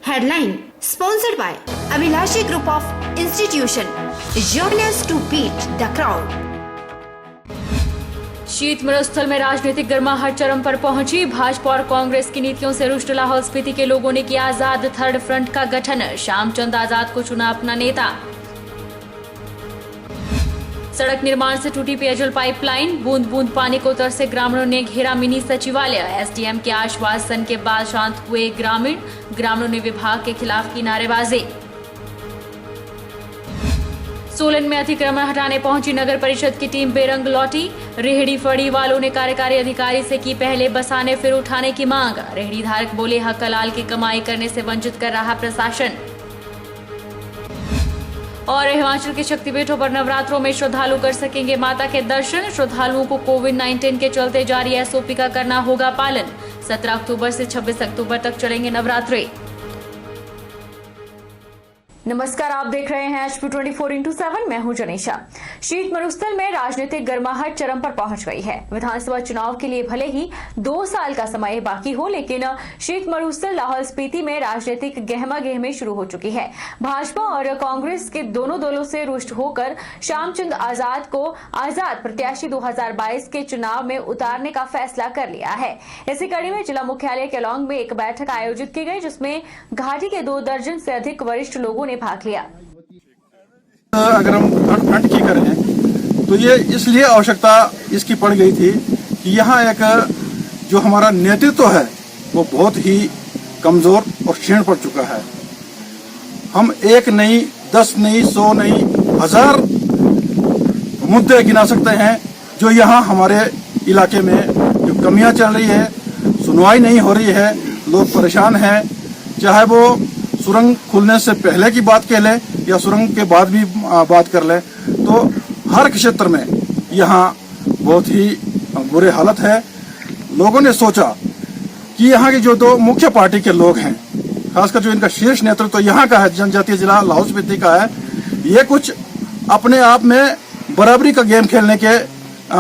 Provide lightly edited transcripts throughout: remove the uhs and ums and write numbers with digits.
Headline sponsored by Abhilashi Group of Institution. Join us to beat the crowd. शीत मरुस्थल में राजनीतिक गर्माहट चरम पर पहुंची। भाजपा और कांग्रेस की नीतियों से रुष्ट लाहौल स्पीति के लोगों ने किया आजाद थर्ड फ्रंट का गठन। श्यामचंद आजाद को चुना अपना नेता। सड़क निर्माण से टूटी पेयजल पाइपलाइन, बूंद बूंद पानी को तरसे ग्रामीणों ने घेरा मिनी सचिवालय। एसडीएम के आश्वासन के बाद शांत हुए ग्रामीणों ने विभाग के खिलाफ की नारेबाजी। सोलन में अतिक्रमण हटाने पहुंची नगर परिषद की टीम बेरंग लौटी। रेहड़ी फड़ी वालों ने कार्यकारी अधिकारी से की पहले बसाने फिर उठाने की मांग। रेहड़ी धारक बोले हक हलाल की कमाई करने से वंचित कर रहा प्रशासन। और हिमाचल के शक्तिपीठों पर नवरात्रों में श्रद्धालु कर सकेंगे माता के दर्शन। श्रद्धालुओं को कोविड-19 के चलते जारी एसओपी का करना होगा पालन। 17 अक्टूबर से 26 अक्टूबर तक चलेंगे नवरात्रे। नमस्कार, आप देख रहे हैं HP 24x7। मैं हूं जनीशा। शीत मरुस्थल में राजनीतिक गर्माहट चरम पर पहुंच गई है। विधानसभा चुनाव के लिए भले ही 2 साल का समय बाकी हो, लेकिन शीत मरुस्थल लाहौल स्पीति में राजनीतिक गहमा-गहमी शुरू हो चुकी है। भाजपा और कांग्रेस के दोनों दलों से रुष्ट होकर श्यामचंद आजाद को आजाद प्रत्याशी 2022 के चुनाव में उतारने का फैसला कर लिया है। इसी कड़ी में जिला मुख्यालय केलांग में एक बैठक आयोजित की गई, जिसमें घाटी के 2 दर्जन से अधिक वरिष्ठ लोगों ने भाग लिया। अगर हम थर्ड फ्रंट की करें तो ये इसलिए आवश्यकता इसकी पड़ गई थी कि यहाँ एक जो हमारा नेतृत्व है वो बहुत ही कमजोर और क्षीण पड़ चुका है। हम 1 नहीं, 10 नहीं, 100 नहीं, 1000 मुद्दे गिना सकते हैं जो यहाँ हमारे इलाके में जो कमियां चल रही है, सुनवाई नहीं हो रही है, लोग परेशान हैं। चाहे वो सुरंग खुलने से पहले की बात कह लें या सुरंग के बाद भी बात कर लें, तो हर क्षेत्र में यहाँ बहुत ही बुरे हालत है। लोगों ने सोचा कि यहाँ की जो 2 मुख्य पार्टी के लोग हैं, खासकर जो इनका शीर्ष नेतृत्व यहाँ का है, जनजातीय जिला लाहौल स्पीति का है, ये कुछ अपने आप में बराबरी का गेम खेलने के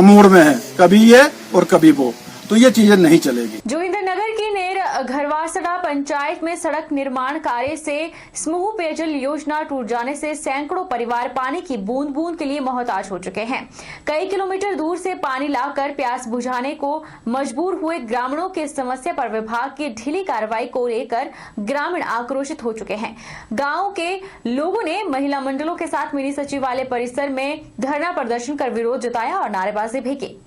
मूड में है, कभी ये और कभी वो, तो ये चीजें नहीं चलेगी। जोगिंद्रनगर की नेर घरवासड़ा पंचायत में सड़क निर्माण कार्य से समूह पेयजल योजना टूट जाने से सैकड़ों परिवार पानी की बूंद बूंद के लिए मोहताज हो चुके हैं। कई किलोमीटर दूर से पानी लाकर प्यास बुझाने को मजबूर हुए ग्रामीणों की समस्या पर विभाग की ढीली कार्रवाई को लेकर ग्रामीण आक्रोशित हो चुके हैं। गाँव के लोगों ने महिला मंडलों के साथ मिनी सचिवालय परिसर में धरना प्रदर्शन कर विरोध जताया और नारेबाजी भी की।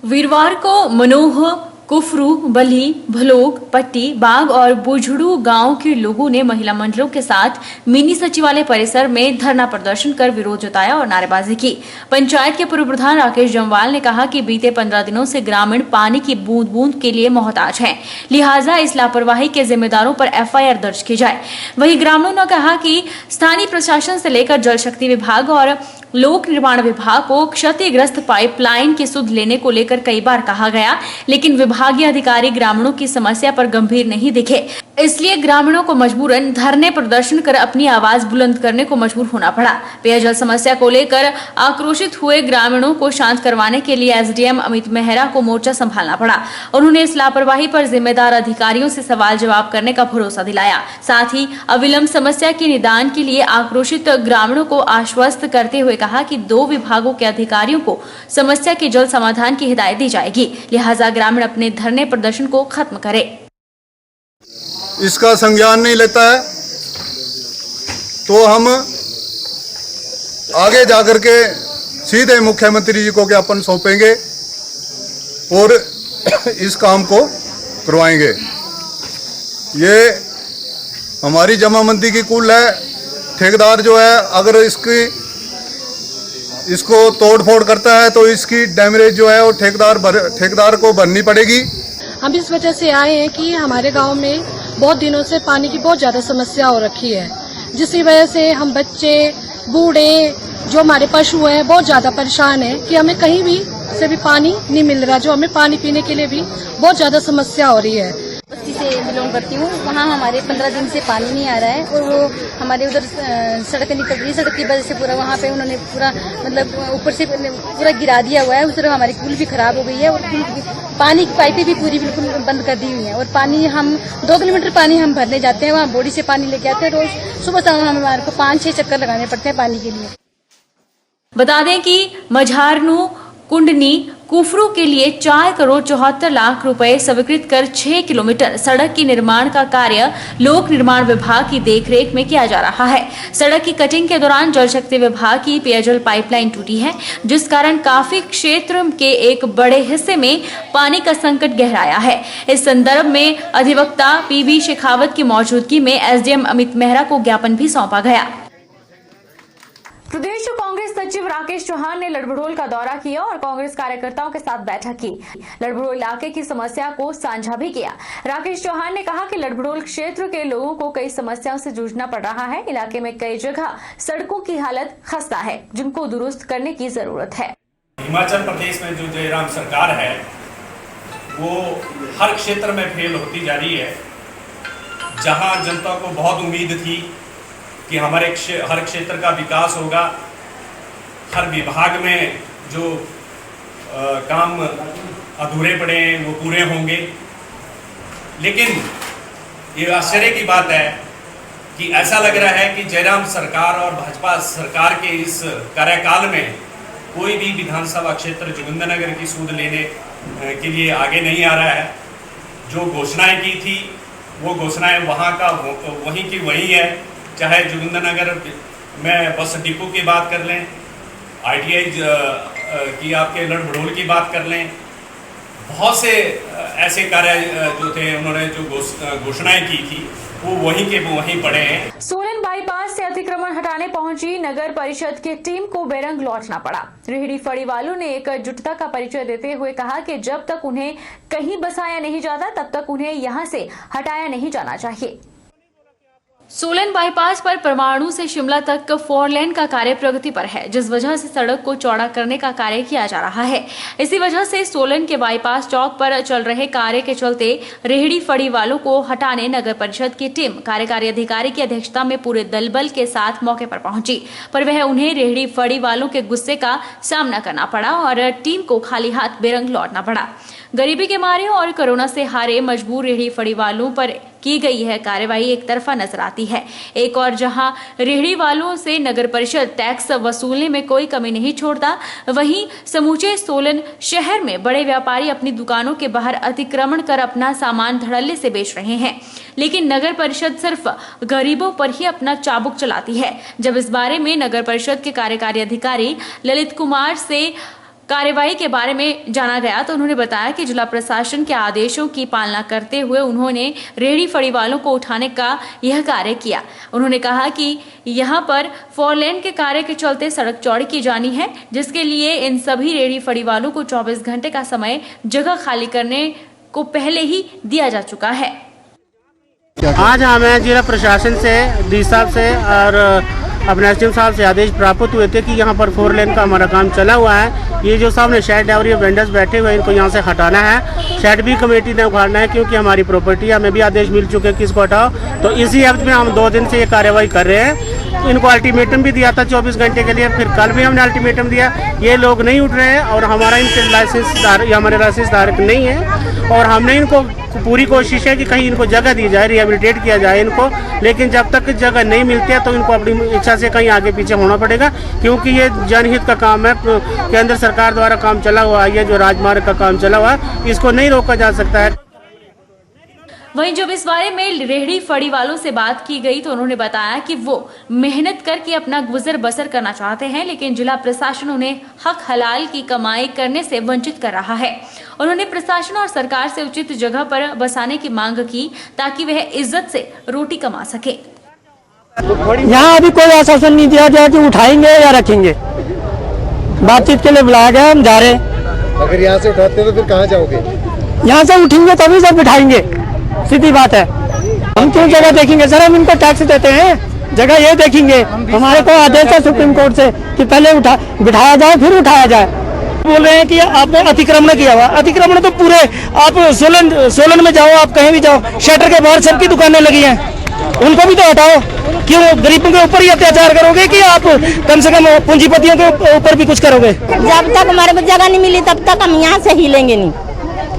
वीरवार को मनोह, कुफरू, बल्ही, भलोग, पट्टी, बाग और बुझड़ू गांव के लोगों ने महिला मंडलों के साथ मिनी सचिवालय परिसर में धरना प्रदर्शन कर विरोध जताया और नारेबाजी की। पंचायत के पूर्व प्रधान राकेश जम्वाल ने कहा कि बीते 15 दिनों से ग्रामीण पानी की बूंद बूंद के लिए मोहताज हैं, लिहाजा इस लापरवाही के जिम्मेदारों पर FIR दर्ज की जाए। वहीं ग्रामीणों ने कहा कि स्थानीय प्रशासन से लेकर जल शक्ति विभाग और लोक निर्माण विभाग को क्षतिग्रस्त पाइपलाइन की सुध लेने को लेकर कई बार कहा गया, लेकिन विभागीय अधिकारी ग्रामीणों की समस्या पर गंभीर नहीं दिखे। इसलिए ग्रामीणों को मजबूरन धरने प्रदर्शन कर अपनी आवाज बुलंद करने को मजबूर होना पड़ा। पेयजल समस्या को लेकर आक्रोशित हुए ग्रामीणों को शांत करवाने के लिए SDM अमित मेहरा को मोर्चा संभालना पड़ा। उन्होंने इस लापरवाही पर जिम्मेदार अधिकारियों से सवाल जवाब करने का भरोसा दिलाया। साथ ही अविलंब समस्या के निदान के लिए आक्रोशित ग्रामीणों को आश्वस्त करते हुए कहा कि 2 विभागों के अधिकारियों को समस्या के जल्द समाधान की हिदायत दी जाएगी, लिहाजा ग्रामीण अपने धरने प्रदर्शन को खत्म करें। इसका संज्ञान नहीं लेता है तो हम आगे जाकर के सीधे मुख्यमंत्री जी को ज्ञापन सौंपेंगे और इस काम को करवाएंगे। ये हमारी जमाबंदी की कुल है। ठेकेदार जो है अगर इसको तोड़फोड़ करता है तो इसकी डैमेज जो है वो ठेकेदार को भरनी पड़ेगी। हम इस वजह से आए हैं कि हमारे गांव में बहुत दिनों से पानी की बहुत ज्यादा समस्या हो रखी है, जिसकी वजह से हम बच्चे, बूढ़े, जो हमारे पशु हैं बहुत ज्यादा परेशान हैं कि हमें कहीं भी से भी पानी नहीं मिल रहा, जो हमें पानी पीने के लिए भी बहुत ज्यादा समस्या हो रही है। बस्ती से बिलोंग करती हूँ। वहाँ हमारे 15 दिन से पानी नहीं आ रहा है और वो हमारे उधर सड़क निकल रही है। सड़क की वजह से पूरा वहाँ पे उन्होंने पूरा मतलब ऊपर से पूरा गिरा दिया हुआ है। उस तरह हमारी पुल भी खराब हो गई है और पुल पानी की पाइपें भी पूरी बिल्कुल बंद कर दी हुई हैं और पानी हम 2 किलोमीटर पानी हम भरने जाते हैं, वहाँ बोरी से पानी लेके आते हैं। रोज सुबह शाम हमारे को 5-6 चक्कर लगाने पड़ते हैं पानी के लिए। बता दें कि मझारनू कुंडनी कुफरू के लिए 4,74,00,000 रुपए स्वीकृत कर 6 किलोमीटर सड़क की निर्माण का कार्य लोक निर्माण विभाग की देखरेख में किया जा रहा है। सड़क की कटिंग के दौरान जल शक्ति विभाग की पेयजल पाइपलाइन टूटी है, जिस कारण काफी क्षेत्र के एक बड़े हिस्से में पानी का संकट गहराया है। इस संदर्भ में अधिवक्ता पीबी शेखावत की मौजूदगी में एसडीएम अमित मेहरा को ज्ञापन भी सौंपा गया। प्रदेश कांग्रेस सचिव राकेश चौहान ने लड़भड़ोल का दौरा किया और कांग्रेस कार्यकर्ताओं के साथ बैठक की। लड़भड़ोल इलाके की समस्या को साझा भी किया। राकेश चौहान ने कहा कि लड़भड़ोल क्षेत्र के लोगों को कई समस्याओं से जूझना पड़ रहा है। इलाके में कई जगह सड़कों की हालत खस्ता है, जिनको दुरुस्त करने की जरूरत है। हिमाचल प्रदेश में जो जयराम सरकार है वो हर क्षेत्र में फेल होती जा रही है। जहां जनता को बहुत उम्मीद थी कि हमारे हर क्षेत्र का विकास होगा, हर विभाग में जो काम अधूरे पड़े हैं वो पूरे होंगे, लेकिन ये आश्चर्य की बात है कि ऐसा लग रहा है कि जयराम सरकार और भाजपा सरकार के इस कार्यकाल में कोई भी विधानसभा क्षेत्र जोगिंद्रनगर की सूद लेने के लिए आगे नहीं आ रहा है। जो घोषणाएं की थी वो घोषणाएं वहाँ का वहीं की वही है। चाहे जोगिंद्रनगर में बस डिपो की बात कर लें, ITI की आपके लड़भड़ोल की बात कर लें, बहुत से ऐसे कार्य जो थे उन्होंने जो घोषणाएं की थी वो वहीं के वहीं पड़े हैं। सोलन बाईपास से अतिक्रमण हटाने पहुंची नगर परिषद की टीम को बेरंग लौटना पड़ा। रेहड़ी फड़ी वालों ने एकजुटता का परिचय देते हुए कहा कि जब तक उन्हें कहीं बसाया नहीं जाता तब तक उन्हें यहां से हटाया नहीं जाना चाहिए। सोलन बाईपास पर परमाणु से शिमला तक 4 लेन का कार्य प्रगति पर है, जिस वजह से सड़क को चौड़ा करने का कार्य किया जा रहा है। इसी वजह से सोलन के बाईपास चौक पर चल रहे कार्य के चलते रेहड़ी फड़ी वालों को हटाने नगर परिषद की टीम कार्यकारी अधिकारी की अध्यक्षता में पूरे दल बल के साथ मौके पर पहुंची, पर वह उन्हें रेहड़ी फड़ी वालों के गुस्से का सामना करना पड़ा और टीम को खाली हाथ बेरंग लौटना पड़ा। गरीबी के मारे और कोरोना से हारे मजबूर रेहड़ी फड़ी वालों पर की गई है कार्यवाही एक तरफा नजर आती है। एक और जहां रेहड़ी वालों से नगर परिषद टैक्स वसूलने में कोई कमी नहीं छोड़ता, वहीं समूचे सोलन शहर में बड़े व्यापारी अपनी दुकानों के बाहर अतिक्रमण कर अपना सामान धड़ल्ले से बेच रहे हैं, लेकिन नगर परिषद सिर्फ गरीबों पर ही अपना चाबुक चलाती है। जब इस बारे में नगर परिषद के कार्यकारी अधिकारी ललित कुमार से कार्यवाही के बारे में जाना गया तो उन्होंने बताया कि जिला प्रशासन के आदेशों की पालना करते हुए उन्होंने रेहड़ी फड़ी वालों को उठाने का यह कार्य किया। उन्होंने कहा कि यहां पर 4 लेन के कार्य के चलते सड़क चौड़ी की जानी है, जिसके लिए इन सभी रेहड़ी फड़ी वालों को 24 घंटे का समय जगह खाली करने को पहले ही दिया जा चुका है। आज हमें जिला प्रशासन से डी साहब से और अपने एसडीएम साहब से आदेश प्राप्त हुए थे कि यहाँ पर 4 लेन का हमारा काम चला हुआ है। ये जो सामने शेड है और ये वेंडर्स बैठे हुए हैं, इनको यहाँ से हटाना है। शेड भी कमेटी ने उखाड़ना है क्योंकि हमारी प्रॉपर्टी, हमें भी आदेश मिल चुके हैं कि इसको हटाओ। तो इसी हफ्ते में हम 2 दिन से ये कार्रवाई कर रहे हैं। इनको अल्टीमेटम भी दिया था 24 घंटे के लिए, फिर कल भी हमने अल्टीमेटम दिया। ये लोग नहीं उठ रहे हैं और हमारा इनके हमारे लाइसेंस धारक नहीं है और हमने इनको पूरी कोशिश है कि कहीं इनको जगह दी जाए, रिहेबिलिटेट किया जाए इनको, लेकिन जब तक जगह नहीं मिलती है तो इनको अपनी इच्छा से कहीं आगे पीछे होना पड़ेगा, क्योंकि ये जनहित का काम है। केंद्र सरकार द्वारा काम चला हुआ है, ये जो राजमार्ग का काम चला हुआ है, इसको नहीं रोका जा सकता है। वहीं जब इस बारे में रेहड़ी फड़ी वालों से बात की गई तो उन्होंने बताया कि वो मेहनत करके अपना गुजर बसर करना चाहते हैं, लेकिन जिला प्रशासन उन्हें हक हलाल की कमाई करने से वंचित कर रहा है। उन्होंने प्रशासन और सरकार से उचित जगह पर बसाने की मांग की ताकि वह इज्जत से रोटी कमा सके। यहाँ अभी कोई आश्वासन नहीं दिया गया कि उठाएंगे या रखेंगे। बातचीत के लिए बुलाया गया, हम जा रहे हैं। अगर यहाँ से उठाते हैं तो फिर कहाँ जाओगे? यहाँ से उठेंगे तभी सब बिठाएंगे, सीधी बात है। हम क्यों जगह देखेंगे सर? हम इनको टैक्स देते हैं, जगह ये देखेंगे। हमारे को आदेश है सुप्रीम कोर्ट से कि पहले बिठाया जाए फिर उठाया जाए। बोल रहे हैं कि आपने अतिक्रमण किया हुआ। अतिक्रमण तो पूरे आप सोलन में जाओ, आप कहीं भी जाओ, शटर के बाहर सबकी दुकानें लगी हैं, उनको भी तो हटाओ। क्यों गरीबों के ऊपर ही अत्याचार करोगे कि आप कम से कम पूंजीपतियों के ऊपर भी कुछ करोगे? जब तक हमारे को जगह नहीं मिली तब तक हम यहाँ से हिलेंगे नहीं।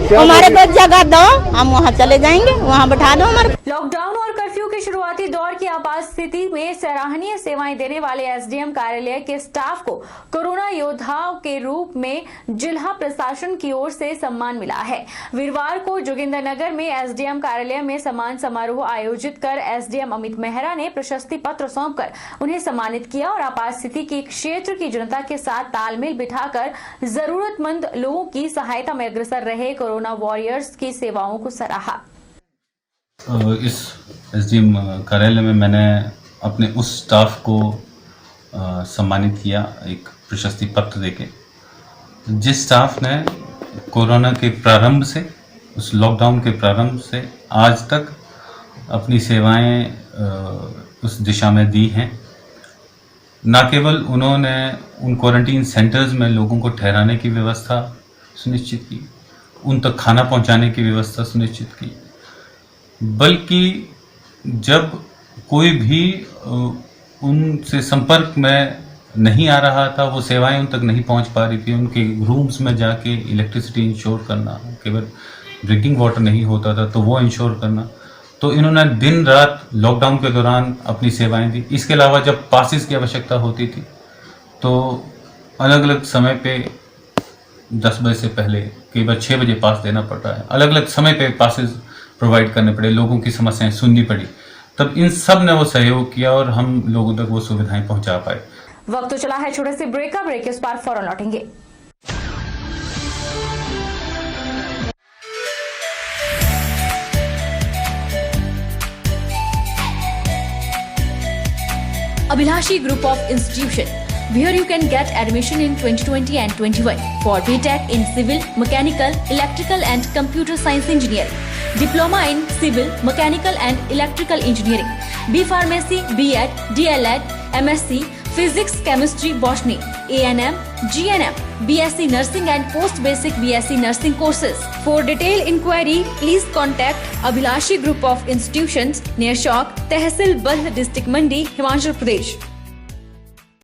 हमारे को जगह दो, हम वहाँ चले जाएंगे, वहाँ बैठा दो हमारे। लॉकडाउन और कर्फ्यू के शुरुआती दौर की आपात स्थिति में सराहनीय सेवाएं देने वाले एसडीएम कार्यालय के स्टाफ को कोरोना योद्धाओं के रूप में जिला प्रशासन की ओर से सम्मान मिला है। वीरवार को जोगिंदरनगर में एसडीएम कार्यालय में सम्मान समारोह आयोजित कर एसडीएम अमित मेहरा ने प्रशस्ति पत्र सौंपकर उन्हें सम्मानित किया और आपात स्थिति के क्षेत्र की जनता के साथ तालमेल बिठाकर जरूरतमंद लोगों की सहायता में अग्रसर रहे कोरोना वॉरियर्स की सेवाओं को सराहा। इस एसडीएम कार्यालय में मैंने अपने उस स्टाफ को सम्मानित किया एक प्रशस्ति पत्र देके, जिस स्टाफ ने कोरोना के प्रारंभ से, उस लॉकडाउन के प्रारंभ से आज तक अपनी सेवाएं उस दिशा में दी हैं। न केवल उन्होंने उन क्वारंटीन सेंटर्स में लोगों को ठहराने की व्यवस्था सुनिश्चित की, उन तक खाना पहुंचाने की व्यवस्था सुनिश्चित की, बल्कि जब कोई भी उनसे संपर्क में नहीं आ रहा था, वो सेवाएं उन तक नहीं पहुंच पा रही थी, उनके रूम्स में जाके इलेक्ट्रिसिटी इंश्योर करना, केवल ड्रिंकिंग वाटर नहीं होता था तो वो इंश्योर करना, तो इन्होंने दिन रात लॉकडाउन के दौरान अपनी सेवाएं दी। इसके अलावा जब पासिस की आवश्यकता होती थी तो अलग अलग समय पे 10 बजे से पहले कई बार 6 बजे पास देना पड़ रहा है, अलग अलग समय पे पासिस प्रोवाइड करने पड़े, लोगों की समस्याएं सुननी पड़ी, तब इन सब ने वो सहयोग किया और हम लोगों तक वो सुविधाएं पहुंचा पाए। वक्त तो चला है छोटे से ब्रेक का, ब्रेक के उस पार फौरन लौटेंगे। Abhilashi Group of Institution, where you can get admission in 2020 and 21 for BTech in Civil, Mechanical, Electrical and Computer Science Engineering, Diploma in Civil, Mechanical and Electrical Engineering, B Pharmacy, B.Ed, D.Led, MSc, Physics, Chemistry, Botany, A&M, GNM, BSc Nursing and Post Basic BSc Nursing courses. For detailed inquiry, please contact Abhilashi Group of Institutions near Chowk, Tehsil Bald District Mandi, Himachal Pradesh.